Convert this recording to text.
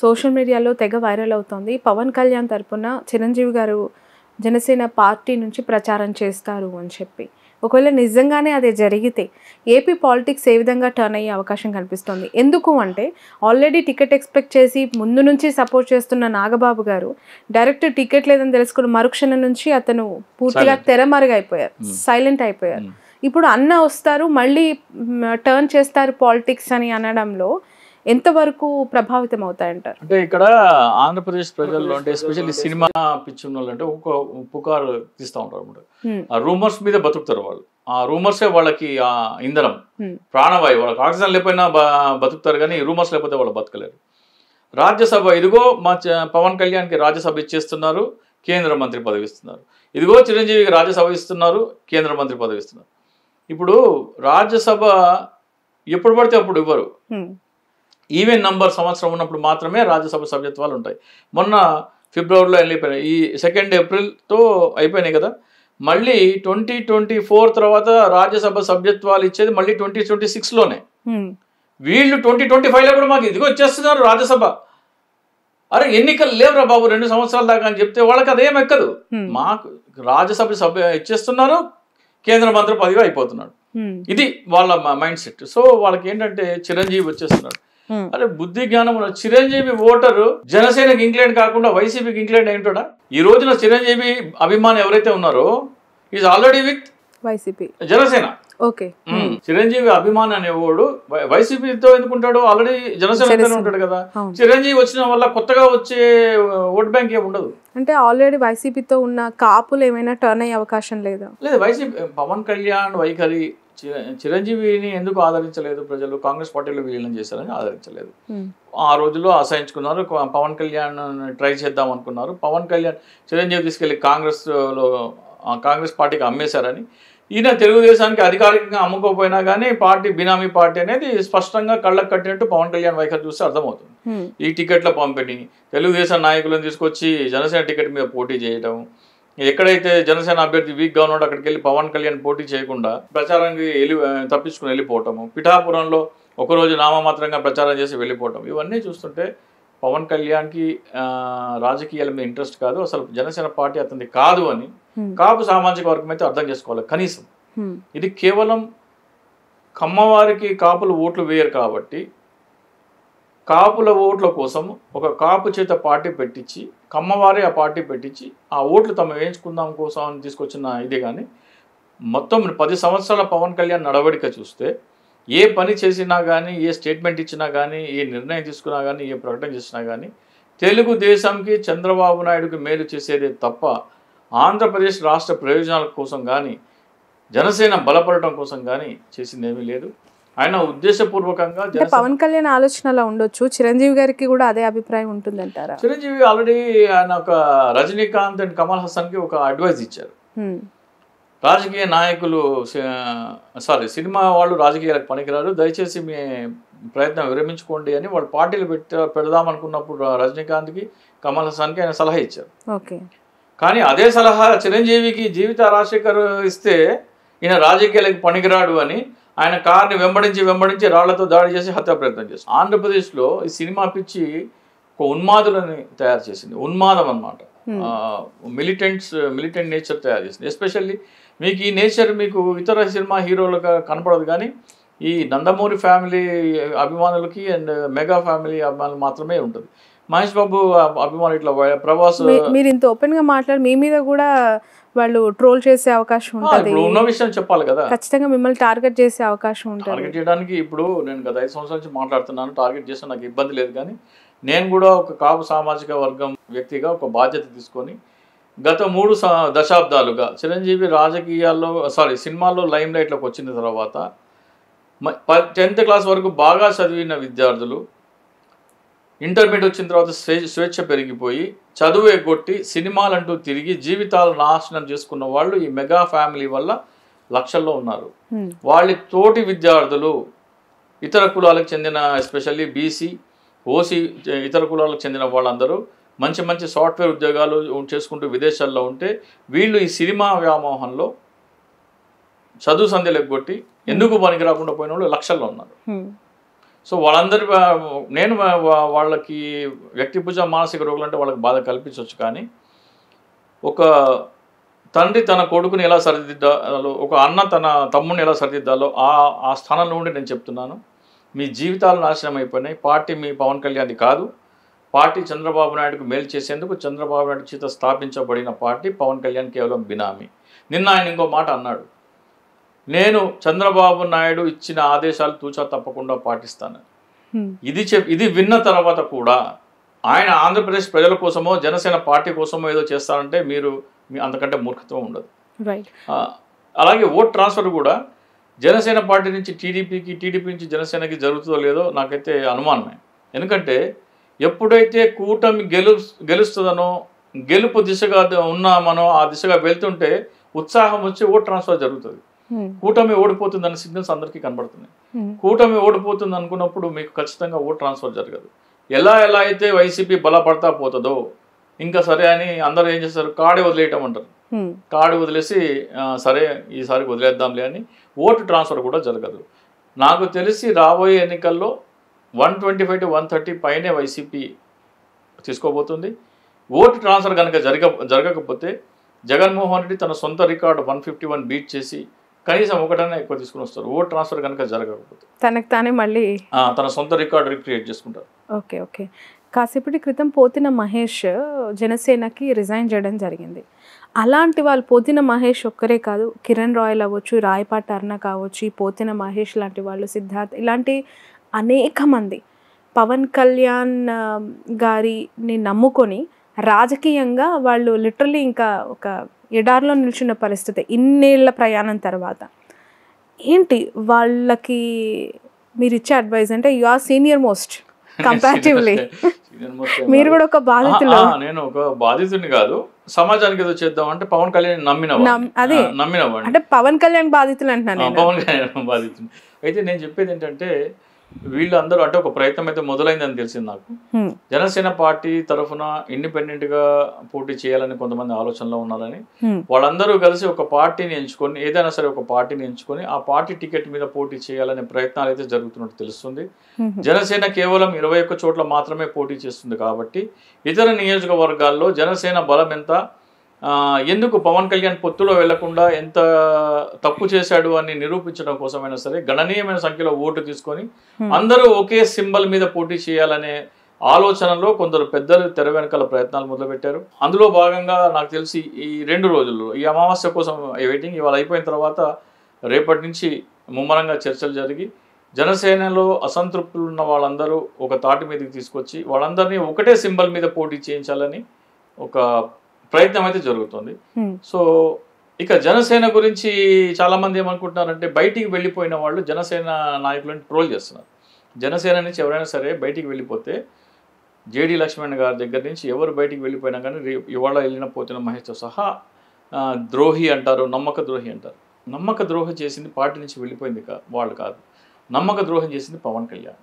Social మీడియాలో తెగ viral అవుతోంది. పవన్ కళ్యాణ్ తరపున చిరంజీవి గారు జనసేన పార్టీ నుంచి ప్రచారం చేస్తారు అని చెప్పి. ఒకవేళ నిజంగానే అది జరిగితే ఏపీ పాలిటిక్స్ ఏ విధంగా టర్న్ అయ్యే అవకాశం కనిపిస్తుంది? ఎందుకు అంటే ఆల్రెడీ టికెట్ ఎక్స్పెక్ట్ చేసి ముందు నుంచి సపోర్ట్ చేస్తున్న నాగబాబు గారు డైరెక్ట్ టికెట్ లేదని తెలుసుకున్న మరుక్షణం నుంచి అతను పూర్తిగా తెరమరుగైపోయారు, సైలెంట్ అయిపోయారు. ఇప్పుడు అన్న వస్తారు మళ్ళీ టర్న్ చేస్తారు పాలిటిక్స్ అని అనడంలో ఎంతవరకు ప్రభావితం అవుతాయంటారు? అంటే ఇక్కడ ఆంధ్రప్రదేశ్ ప్రజల్లో అంటే ఎస్పెషల్లీ సినిమా పిచ్చి ఉన్న వాళ్ళు అంటే ఒక పుకారు తీస్తూ ఉంటారు అనమాట. ఆ రూమర్స్ మీద బతుకుతారు వాళ్ళు. ఆ రూమర్సే వాళ్ళకి ఆ ఇంధనం, ప్రాణవాయు. వాళ్ళకి ఆక్సిజన్ లేకపోయినా బతుకుతారు, కానీ రూమర్స్ లేకపోతే వాళ్ళు బతకలేరు. రాజ్యసభ ఇదిగో మా పవన్ కళ్యాణ్కి రాజ్యసభ ఇచ్చేస్తున్నారు, కేంద్ర మంత్రి పదవి ఇస్తున్నారు. ఇదిగో చిరంజీవికి రాజ్యసభ ఇస్తున్నారు, కేంద్ర మంత్రి పదవి ఇస్తున్నారు. ఇప్పుడు రాజ్యసభ ఎప్పుడు పడితే అప్పుడు ఇవ్వరు. ఈవెన్ నంబర్ సంవత్సరం ఉన్నప్పుడు మాత్రమే రాజ్యసభ సభ్యత్వాలు ఉంటాయి. మొన్న ఫిబ్రవరిలో వెళ్ళిపోయినాయి, ఈ 2 ఏప్రిల్తో అయిపోయినాయి కదా. మళ్ళీ 2024 తర్వాత రాజ్యసభ సభ్యత్వాలు ఇచ్చేది మళ్ళీ 2026లోనే. వీళ్ళు 2025లో కూడా మాకు ఇదిగో ఇచ్చేస్తున్నారు రాజ్యసభ. అరే ఎన్నికలు లేవురా బాబు 2 సంవత్సరాల దాకా అని చెప్తే వాళ్ళకి అదేం ఎక్కదు. మాకు రాజ్యసభ ఇచ్చేస్తున్నారు, కేంద్ర మంత్రి పదవి అయిపోతున్నాడు. ఇది వాళ్ళ మైండ్ సెట్. సో వాళ్ళకి ఏంటంటే చిరంజీవి వచ్చేస్తున్నాడు. అరే బుద్ధి జ్ఞానం ఉన్న చిరంజీవి ఓటరు జనసేనకి ఇంక్లైండ్ కాకుండా వైసీపీకి ఇంక్లైండ్ ఏంటోడా? ఈ రోజున చిరంజీవి అభిమాని ఎవరైతే ఉన్నారో is already with YCP, Janasena. Okay. Chiranjeevi అభిమాని అనేవాడు వైసీపీతో ఎందుకుంటాడు? ఆల్రెడీ జనసేనతోనే ఉంటాడు కదా. చిరంజీవి వచ్చిన వల్ల కొత్తగా వచ్చే ఓట్ బ్యాంక్ ఏమి ఉండదు. అంటే ఆల్రెడీ వైసీపీతో ఉన్న కాపులు ఏమైనా టర్న్ అయ్యే అవకాశం లేదా? లేదు, వైసీపీ పవన్ కళ్యాణ్ వైఖరి చిరంజీవిని ఎందుకు ఆదరించలేదు ప్రజలు? కాంగ్రెస్ పార్టీలో విలీనం చేశారని ఆదరించలేదు. ఆ రోజుల్లో అసహించుకున్నారు. పవన్ కళ్యాణ్ ట్రై చేద్దాం అనుకున్నారు. పవన్ కళ్యాణ్ చిరంజీవి తీసుకెళ్లి కాంగ్రెస్ పార్టీకి అమ్మేశారని, ఈయన తెలుగుదేశానికి అధికారికంగా అమ్ముకోపోయినా కానీ పార్టీ బినామీ పార్టీ అనేది స్పష్టంగా కళ్ళకు కట్టినట్టు పవన్ కళ్యాణ్ వైఖరి చూస్తే అర్థమవుతుంది. ఈ టికెట్ల పంపిణీ, తెలుగుదేశం నాయకులను తీసుకొచ్చి జనసేన టికెట్ మీద పోటీ చేయడం, ఎక్కడైతే జనసేన అభ్యర్థి వీక్గా ఉన్నాడో అక్కడికి వెళ్ళి పవన్ కళ్యాణ్ పోటీ చేయకుండా ప్రచారానికి తప్పించుకుని వెళ్ళిపోవటము, పిఠాపురంలో ఒకరోజు నామమాత్రంగా ప్రచారం చేసి వెళ్ళిపోవటం, ఇవన్నీ చూస్తుంటే పవన్ కళ్యాణ్కి రాజకీయాల మీద ఇంట్రెస్ట్ కాదు, అసలు జనసేన పార్టీ అతనిది కాదు అని కాపు సామాజిక వర్గం అయితే అర్థం చేసుకోవాలి కనీసం. ఇది కేవలం కమ్మవారికి కాపులు ఓట్లు వేయరు కాబట్టి కాపుల ఓట్ల కోసం ఒక కాపు చేత పార్టీ పెట్టించి కమ్మవారే ఆ పార్టీ పెట్టించి ఆ ఓట్లు తమ వేయించుకుందాం కోసం అని తీసుకొచ్చిన ఇదే. కానీ మొత్తం 10 సంవత్సరాల పవన్ కళ్యాణ్ నడవడిక చూస్తే ఏ పని చేసినా కానీ, ఏ స్టేట్మెంట్ ఇచ్చినా కానీ, ఏ నిర్ణయం తీసుకున్నా కానీ, ఏ ప్రకటన చేసినా కానీ తెలుగుదేశంకి చంద్రబాబు నాయుడుకి మేలు చేసేదే తప్ప ఆంధ్రప్రదేశ్ రాష్ట్ర ప్రయోజనాల కోసం కానీ, జనసేన బలపడటం కోసం కానీ చేసిందేమీ లేదు. ఆయన ఉద్దేశపూర్వకంగా పవన్ కళ్యాణ్ ఆలోచనలా ఉండొచ్చు, చిరంజీవి గారికి కూడా అదే అభిప్రాయం ఉంటుందంటారా? చిరంజీవి ఆల్రెడీ ఆయన ఒక రజనీకాంత్ అండ్ కమల్ హాసన్కి ఒక అడ్వైజ్ ఇచ్చారు. రాజకీయ నాయకులు సినిమా వాళ్ళు రాజకీయాలకు పనికిరారు, దయచేసి మీ ప్రయత్నం విరమించుకోండి అని వాళ్ళు పార్టీలు పెడదాం అనుకున్నప్పుడు రజనీకాంత్కి కమల్ హాసన్కి ఆయన సలహా ఇచ్చారు. ఓకే. కానీ అదే సలహా చిరంజీవికి జీవిత రాజశేఖర్ ఇస్తే ఈయన రాజకీయాలకు పనికిరాడు అని ఆయన కార్ని వెంబడించి రాళ్లతో దాడి చేసి హత్యా ప్రయత్నం చేశారు. ఆంధ్రప్రదేశ్లో ఈ సినిమా పిచ్చి ఒక ఉన్మాదులని తయారు చేసింది. ఉన్మాదం అన్నమాట. మిలిటెంట్ నేచర్ తయారు చేసింది. ఎస్పెషల్లీ మీకు ఈ నేచర్ మీకు ఇతర సినిమా హీరోలుగా కనపడదు, కానీ ఈ నందమూరి ఫ్యామిలీ అభిమానులకి అండ్ మెగా ఫ్యామిలీ అభిమానులు మాత్రమే ఉంటుంది. మహేష్ బాబు అభిమానులు ఇట్లా ప్రభాస్, మీరు ఇంత ఓపెన్ గా మాట్లాడి మీ మీద కూడా వాళ్ళు ట్రోల్ చేసే అవకాశం ఉంటుంది. ఇప్పుడు ఉన్న విషయం చెప్పాలి కదా, ఖచ్చితంగా మిమ్మల్ని టార్గెట్ చేసే అవకాశం ఉంటుంది. టార్గెట్ చేయడానికి ఇప్పుడు నేను గత 5 సంవత్సరాల నుంచి మాట్లాడుతున్నాను. టార్గెట్ చేస్తే నాకు ఇబ్బంది లేదు, కానీ నేను కూడా ఒక కాపు సామాజిక వర్గం వ్యక్తిగా ఒక బాధ్యత తీసుకొని గత 3 దశాబ్దాలుగా చిరంజీవి రాజకీయాల్లో సినిమాల్లో లైమ్ లైట్లోకి వచ్చిన తర్వాత 10th క్లాస్ వరకు బాగా చదివిన విద్యార్థులు ఇంటర్మీడియట్ వచ్చిన తర్వాత స్వేచ్ఛ పెరిగిపోయి చదువు ఎగ్గొట్టి సినిమాలంటూ తిరిగి జీవితాలు నాశనం చేసుకున్న వాళ్ళు ఈ మెగా ఫ్యామిలీ వల్ల లక్షల్లో ఉన్నారు. వాళ్ళ తోటి విద్యార్థులు ఇతర కులాలకు చెందిన ఎస్పెషల్లీ బీసీ, ఓసీ ఇతర కులాలకు చెందిన వాళ్ళందరూ మంచి సాఫ్ట్వేర్ ఉద్యోగాలు చేసుకుంటూ విదేశాల్లో ఉంటే వీళ్ళు ఈ సినిమా వ్యామోహంలో చదువు సంధ్యలు ఎగ్గొట్టి ఎందుకు పనికి రాకుండా పోయిన వాళ్ళు లక్షల్లో ఉన్నారు. సో వాళ్ళందరి నేను వాళ్ళకి వ్యక్తిభుజ మానసిక రోగులు అంటే వాళ్ళకి బాధ కల్పించవచ్చు, కానీ ఒక తండ్రి తన కొడుకుని ఎలా సరిదిద్దాలో, ఒక అన్న తన తమ్ముడిని ఎలా సరిదిద్దాలో ఆ స్థానం నుండి నేను చెప్తున్నాను. మీ జీవితాలు నాశనం అయిపోయినాయి. పార్టీ మీ పవన్ కళ్యాణ్ది కాదు. పార్టీ చంద్రబాబు నాయుడుకు మేలు చేసేందుకు చంద్రబాబు నాయుడు చేత స్థాపించబడిన పార్టీ. పవన్ కళ్యాణ్ కేవలం బినామీ. నిన్న ఆయన ఇంకో మాట అన్నాడు, నేను చంద్రబాబు నాయుడు ఇచ్చిన ఆదేశాలు తూచా తప్పకుండా పాటిస్తాను. ఇది విన్న తర్వాత కూడా ఆయన ఆంధ్రప్రదేశ్ ప్రజల కోసమో జనసేన పార్టీ కోసమో ఏదో చేస్తారంటే మీరు అంతకంటే మూర్ఖత్వం ఉండదు. అలాగే ఓట్ ట్రాన్స్ఫర్ కూడా జనసేన పార్టీ నుంచి టీడీపీకి, టీడీపీ నుంచి జనసేనకి జరుగుతుందో లేదో నాకైతే అనుమానమే. ఎందుకంటే ఎప్పుడైతే కూటమి గెలుస్తుందనో, గెలుపు దిశగా ఉన్నామనో, ఆ దిశగా వెళ్తుంటే ఉత్సాహం వచ్చి ఓట్ ట్రాన్స్ఫర్ జరుగుతుంది. కూటమి ఓడిపోతుందన్న సిగ్నల్స్ అందరికీ కనబడుతున్నాయి. కూటమి ఓడిపోతుంది అనుకున్నప్పుడు మీకు ఖచ్చితంగా ఓట్ ట్రాన్స్ఫర్ జరగదు. ఎలా అయితే వైసీపీ బలపడతా పోతుందో ఇంకా సరే అని అందరూ ఏం చేస్తారు, కాడి వదిలేయటం అంటారు. కాడి వదిలేసి సరే ఈసారి వదిలేద్దాంలే అని ఓటు ట్రాన్స్ఫర్ కూడా జరగదు. నాకు తెలిసి రాబోయే ఎన్నికల్లో 125 to 130 పైనే వైసీపీ తీసుకోబోతుంది. ఓటు ట్రాన్స్ఫర్ కనుక జరగకపోతే జగన్మోహన్ రెడ్డి తన సొంత రికార్డు 151 బీట్ చేసి కనీసం ఒకటైనా ఎక్కువ తీసుకుని వస్తారు. ఓట్ ట్రాన్స్ఫర్ కనుక జరగకపోతే తనకు తానే మళ్ళీ తన సొంత రికార్డు రిక్రియేట్ చేసుకుంటారు. ఓకే. కాసేపటి క్రితం పోతిన మహేష్ జనసేనకి రిజైన్ చేయడం జరిగింది. అలాంటి వాళ్ళు పోతిన మహేష్ ఒక్కరే కాదు, కిరణ్ రాయల్ అవ్వచ్చు, రాయపాటి అరుణ కావచ్చు, పోతిన మహేష్ లాంటి వాళ్ళు, సిద్ధార్థ్, ఇలాంటి అనేక మంది పవన్ కళ్యాణ్ గారిని నమ్ముకొని రాజకీయంగా వాళ్ళు లిటరలీ ఇంకా ఒక ఎడారిలో నిల్చున్న పరిస్థితి ఇన్నేళ్ల ప్రయాణం తర్వాత. ఏంటి వాళ్ళకి మీరు ఇచ్చే అడ్వైజ్? అంటే you are senior most comparatively, మీరు కూడా ఒక బాధితులు. నేను ఒక బాధితుని కాదు, సమాజానికి ఏదో చేద్దాం అంటే పవన్ కళ్యాణ్ నమ్మినవాడు అంటే పవన్ కళ్యాణ్ బాధితులు అంటున్నాను. పవన్ కళ్యాణ్ బాధితుని అయితే నేను చెప్పేది ఏంటంటే, వీళ్ళందరూ అంటే ఒక ప్రయత్నం అయితే మొదలైందని తెలిసింది నాకు. జనసేన పార్టీ తరఫున ఇండిపెండెంట్ గా పోటీ చేయాలని కొంతమంది ఆలోచనలో ఉన్నారని, వాళ్ళందరూ కలిసి ఒక పార్టీని ఎంచుకొని, ఏదైనా సరే ఒక పార్టీని ఎంచుకొని ఆ పార్టీ టికెట్ మీద పోటీ చేయాలనే ప్రయత్నాలు అయితే జరుగుతున్నట్టు తెలుస్తుంది. జనసేన కేవలం 21 చోట్ల మాత్రమే పోటీ చేస్తుంది కాబట్టి ఇతర నియోజకవర్గాల్లో జనసేన బలం ఎంత, ఎందుకు పవన్ కళ్యాణ్ పొత్తులో వెళ్లకుండా ఎంత తప్పు చేశాడు అని నిరూపించడం కోసమైనా సరే గణనీయమైన సంఖ్యలో ఓటు తీసుకొని అందరూ ఒకే సింబల్ మీద పోటీ చేయాలనే ఆలోచనలో కొందరు పెద్దలు తెర వెనకాల ప్రయత్నాలు మొదలుపెట్టారు. అందులో భాగంగా నాకు తెలిసి ఈ 2 రోజుల్లో ఈ అమావాస్య కోసం వెయిటింగ్, ఇవాళ అయిపోయిన తర్వాత రేపటి నుంచి ముమ్మరంగా చర్చలు జరిగి జనసేనలో అసంతృప్తులు ఉన్న వాళ్ళందరూ ఒక తాటి మీదకి తీసుకొచ్చి వాళ్ళందరినీ ఒకటే సింబల్ మీద పోటీ చేయించాలని ఒక ప్రయత్నం అయితే జరుగుతుంది. సో ఇక జనసేన గురించి చాలా మంది ఏమనుకుంటున్నారంటే, బయటికి వెళ్ళిపోయిన వాళ్ళు జనసేన నాయకులను ట్రోల్ చేస్తున్నారు. జనసేన నుంచి ఎవరైనా సరే బయటికి వెళ్ళిపోతే జేడి లక్ష్మణ్ గారి దగ్గర నుంచి ఎవరు బయటికి వెళ్ళిపోయినా కానీ ఇవాళ వెళ్ళిన పోతిన మహేష్తో సహా ద్రోహి అంటారు, నమ్మక ద్రోహి అంటారు. నమ్మక ద్రోహం చేసింది పార్టీ నుంచి వెళ్ళిపోయింది వాళ్ళు కాదు, నమ్మక ద్రోహం చేసింది పవన్ కళ్యాణ్.